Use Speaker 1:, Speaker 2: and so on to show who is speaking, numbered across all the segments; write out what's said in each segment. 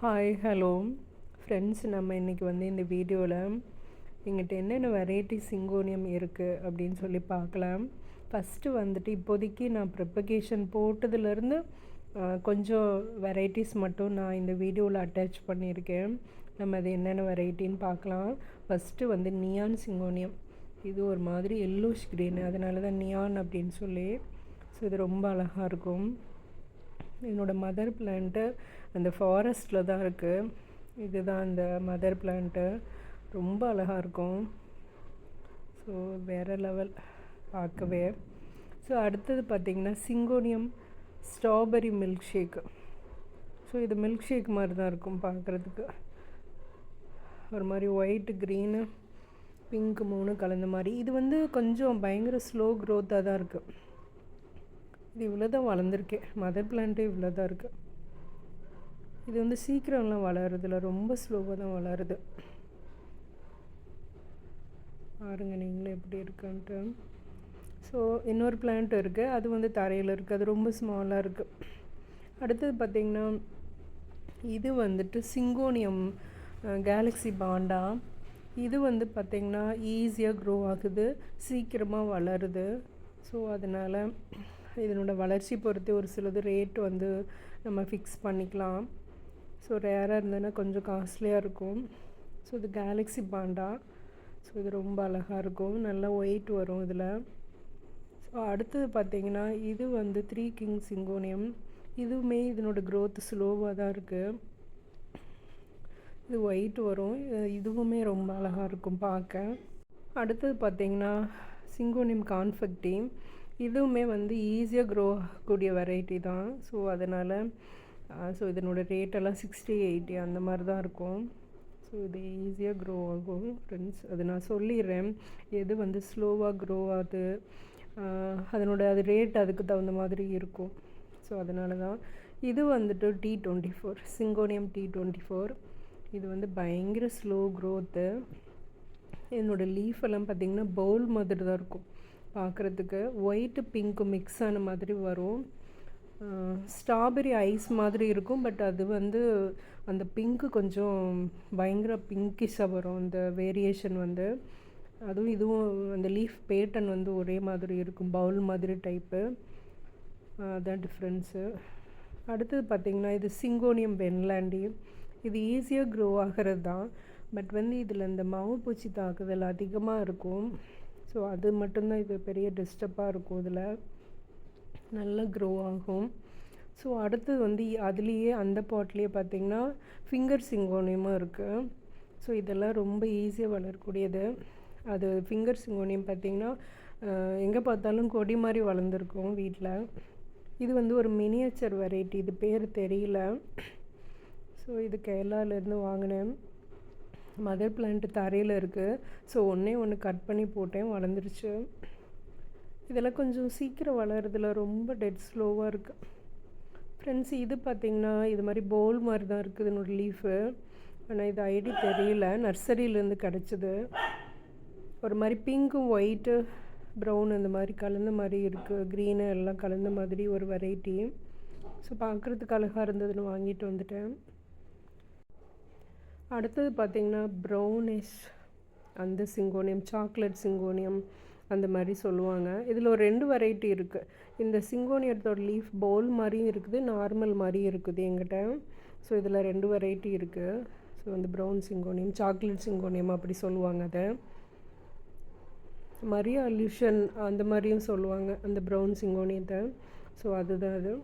Speaker 1: Hi hello friends, நம்ம இன்றைக்கி வந்து இந்த வீடியோவில் எங்கிட்ட என்னென்ன வெரைட்டி சிங்கோனியம் இருக்குது அப்படின்னு சொல்லி பார்க்கலாம். ஃபஸ்ட்டு வந்துட்டு இப்போதைக்கு நான் ப்ரிப்பகேஷன் போட்டதுலேருந்து கொஞ்சம் வெரைட்டிஸ் மட்டும் நான் இந்த வீடியோவில் அட்டாச் பண்ணியிருக்கேன். நம்ம அது என்னென்ன வெரைட்டின்னு பார்க்கலாம். ஃபஸ்ட்டு வந்து நியான் சிங்கோனியம். இது ஒரு மாதிரி எல்லோஷ் க்ரீன், அதனால தான் நியான் அப்படின்னு சொல்லி. ஸோ இது ரொம்ப அழகாக இருக்கும். என்னோடய மதர் பிளான்ட்டு அந்த ஃபாரஸ்ட்டில் தான் இருக்குது. இதுதான் அந்த மதர் பிளான்ட்டு, ரொம்ப அழகாக இருக்கும். ஸோ வேறு லெவல் பார்க்கவே. ஸோ அடுத்தது பார்த்திங்கன்னா syngonium strawberry milk shake. So இது மில்க் ஷேக் மாதிரி தான் இருக்கும் பார்க்குறதுக்கு. ஒரு மாதிரி ஒயிட்டு க்ரீனு பிங்க் மூணு கலந்த மாதிரி. இது வந்து கொஞ்சம் பயங்கர ஸ்லோ க்ரோத்தாக தான் இருக்குது. இது இவ்வளோ தான் வளர்ந்துருக்கேன். மதர் பிளான்ட்டு இவ்வளோ தான் இருக்குது. இது வந்து சீக்கிரம்லாம் வளருதில்ல, ரொம்ப ஸ்லோவாக தான் வளருது. பாருங்கள் நீங்களே எப்படி இருக்குன்ட்டு. ஸோ இன்னொரு பிளான்ட் இருக்குது, அது வந்து தரையில் இருக்குது, அது ரொம்ப ஸ்மாலாக இருக்குது. அடுத்தது பார்த்திங்கன்னா இது வந்துட்டு சிங்கோனியம் கேலக்ஸி பாண்டா. இது வந்து பார்த்திங்கன்னா ஈஸியாக க்ரோ ஆகுது, சீக்கிரமாக வளருது. ஸோ அதனால் இதனோட வளர்ச்சி பொறுத்து ஒரு சிலது ரேட் வந்து நம்ம ஃபிக்ஸ் பண்ணிக்கலாம். ஸோ ரேராக இருந்ததுன்னா கொஞ்சம் காஸ்ட்லியாக இருக்கும். ஸோ இது கேலக்ஸி பாண்டா. ஸோ இது ரொம்ப அழகாக இருக்கும், நல்லா ஒயிட் வரும் இதில். ஸோ அடுத்தது பார்த்திங்கன்னா இது வந்து 3 கிங் சிங்கோனியம். இதுவுமே இதனோட க்ரோத் ஸ்லோவாக தான் இருக்குது. இது ஒயிட் வரும், இதுவுமே ரொம்ப அழகாக இருக்கும் பார்க்க. அடுத்தது பார்த்திங்கன்னா சிங்கோனியம் கான்ஃபெக்டி. இதுவுமே வந்து ஈஸியாக க்ரோ ஆகக்கூடிய வெரைட்டி தான். ஸோ அதனால் இதனோட ரேட்டெல்லாம் 60-80 அந்த மாதிரி தான் இருக்கும். ஸோ இது ஈஸியாக க்ரோ ஆகும் ஃப்ரெண்ட்ஸ். அது நான் சொல்லிடுறேன், எது வந்து ஸ்லோவாக க்ரோ ஆகுது, அது ரேட் அதுக்கு தகுந்த மாதிரி இருக்கும். ஸோ அதனால தான். இது வந்துட்டு T24 சிங்கோனியம் T24. இது வந்து பயங்கர ஸ்லோ க்ரோத்து. என்னோடய லீஃப் எல்லாம் பார்த்திங்கன்னா பவுல் மாதிரி தான் இருக்கும் பார்க்குறதுக்கு. ஒயிட்டு பிங்க்கு மிக்ஸ் ஆன மாதிரி வரும். ஸ்ட்ராபெரி ஐஸ் மாதிரி இருக்கும், பட் அது வந்து அந்த பிங்க்கு கொஞ்சம் பயங்கர பிங்கிஷாக வரும் அந்த வேரியேஷன் வந்து. அதுவும் இதுவும் அந்த லீஃப் பேட்டர்ன் வந்து ஒரே மாதிரி இருக்கும், பவுல் மாதிரி டைப்பு. அதான் டிஃப்ரென்ஸு. அடுத்தது பார்த்திங்கன்னா இது சிங்கோனியம் வென்லாண்டி. இது ஈஸியாக க்ரோ ஆகிறது தான், பட் வந்து இதில் இந்த மாவு பூச்சி தாக்குதல் அதிகமாக இருக்கும். ஸோ அது மட்டும்தான் இது பெரிய டிஸ்டர்பாக இருக்கும். இதில் நல்லா க்ரோ ஆகும். ஸோ அடுத்தது வந்து அதுலேயே அந்த பாட்லேயே பார்த்திங்கன்னா ஃபிங்கர் சிங்கோனியமும் இருக்குது. ஸோ இதெல்லாம் ரொம்ப ஈஸியாக வளரக்கூடியது. அது ஃபிங்கர் சிங்கோனியம் பார்த்திங்கன்னா எங்கே பார்த்தாலும் கொடி மாதிரி வளர்ந்துருக்கும் வீட்டில். இது வந்து ஒரு மினியேச்சர் வெரைட்டி, இது பேர் தெரியல. ஸோ இது கேரளாவிலேருந்து வாங்கினேன். மதர் பிளான்ட் தரையில் இருக்குது. ஸோ ஒன்று கட் பண்ணி போட்டேன், வளர்ந்துருச்சு. இதெல்லாம் கொஞ்சம் சீக்கிரம் வளர்றதுல ரொம்ப டெட் ஸ்லோவாக இருக்குது ஃப்ரெண்ட்ஸ். இது பார்த்திங்கன்னா இது மாதிரி போல் மாதிரி தான் இருக்குது என்னோடய லீஃபு. ஆனால் இது ஐடி தெரியல, நர்சரியிலேருந்து கிடச்சிது. ஒரு மாதிரி பிங்க்கும் ஒயிட்டு ப்ரௌன் அந்த மாதிரி கலந்த மாதிரி இருக்குது, க்ரீனு எல்லாம் கலந்த மாதிரி ஒரு வெரைட்டி. ஸோ பார்க்குறதுக்கு அழகாக இருந்ததுன்னு வாங்கிட்டு வந்துட்டேன். அடுத்தது பார்த்திங்கன்னா ப்ரௌனிஷ் அந்த சிங்கோனியம், சாக்லேட் சிங்கோனியம் அந்த மாதிரி சொல்லுவாங்க. இதில் ஒரு 2 வெரைட்டி இருக்குது. இந்த சிங்கோனியத்தோட லீஃப் பவுல் மாதிரியும் இருக்குது, நார்மல் மாதிரியும் இருக்குது என்கிட்ட. ஸோ இதில் 2 வெரைட்டி இருக்குது. ஸோ அந்த ப்ரௌன் சிங்கோனியம், சாக்லேட் சிங்கோனியம் அப்படி சொல்லுவாங்க. அதை மரியா அல்யூஷன் அந்த மாதிரியும் சொல்லுவாங்க அந்த ப்ரௌன் சிங்கோனியத்தை. ஸோ அதுதான் அது.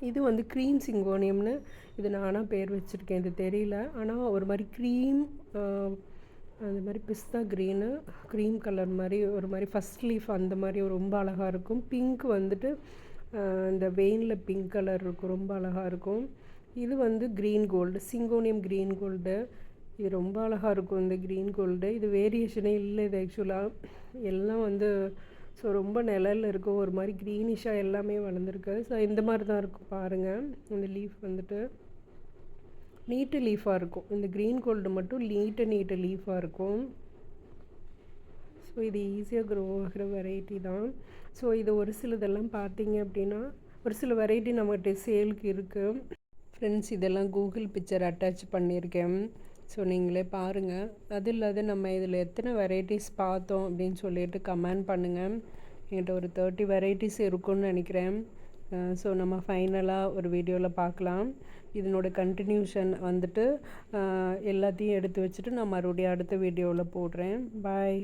Speaker 1: இது வந்து க்ரீம் சிங்கோனியம்னு இது நானாக பேர் வச்சுருக்கேன், இது தெரியல. ஆனால் ஒரு மாதிரி க்ரீம் அந்த மாதிரி பிஸ்தா க்ரீனு க்ரீம் கலர் மாதிரி ஒரு மாதிரி ஃபஸ்ட் லீஃப் அந்த மாதிரி ரொம்ப அழகாக இருக்கும். பிங்க் வந்துட்டு இந்த வெயினில் பிங்க் கலர் இருக்கும், ரொம்ப அழகாக இருக்கும். இது வந்து green gold, syngonium green gold. இது ரொம்ப அழகாக இருக்கும் இந்த க்ரீன் கோல்டு. இது வேரியேஷனே இல்லை, இது ஆக்சுவலாக எல்லாம் வந்து ஸோ ரொம்ப நிழலில் இருக்கும், ஒரு மாதிரி க்ரீனிஷாக எல்லாமே வளர்ந்துருக்கு. ஸோ இந்த மாதிரி தான் இருக்கும் பாருங்கள். இந்த லீஃப் வந்துட்டு நீட்டு லீஃபாக இருக்கும். இந்த க்ரீன் கோல்டு மட்டும் நீட்டு லீஃபாக இருக்கும். ஸோ இது ஈஸியாக க்ரோ ஆகிற வெரைட்டி தான். ஸோ இது ஒரு சிலதெல்லாம் பார்த்தீங்க அப்படின்னா ஒரு சில வெரைட்டி நம்மகிட்ட சேலுக்கு இருக்குது. ஃப்ரெண்ட்ஸ், இதெல்லாம் கூகுள் பிக்சர் அட்டாச் பண்ணியிருக்கேன். ஸோ நீங்களே பாருங்கள். அது இல்லாத நம்ம இதில் எத்தனை வெரைட்டிஸ் பார்த்தோம் அப்படின்னு சொல்லிட்டு கமெண்ட் பண்ணுங்கள். என்கிட்ட ஒரு 30 வெரைட்டிஸ் இருக்கும்னு நினைக்கிறேன். ஸோ நம்ம ஃபைனலாக ஒரு வீடியோவில் பார்க்கலாம். இதனோட கண்டினியூஷன் வந்துட்டு எல்லாத்தையும் எடுத்து வச்சுட்டு நான் மறுபடியும் அடுத்த வீடியோவில் போடுறேன். பாய்.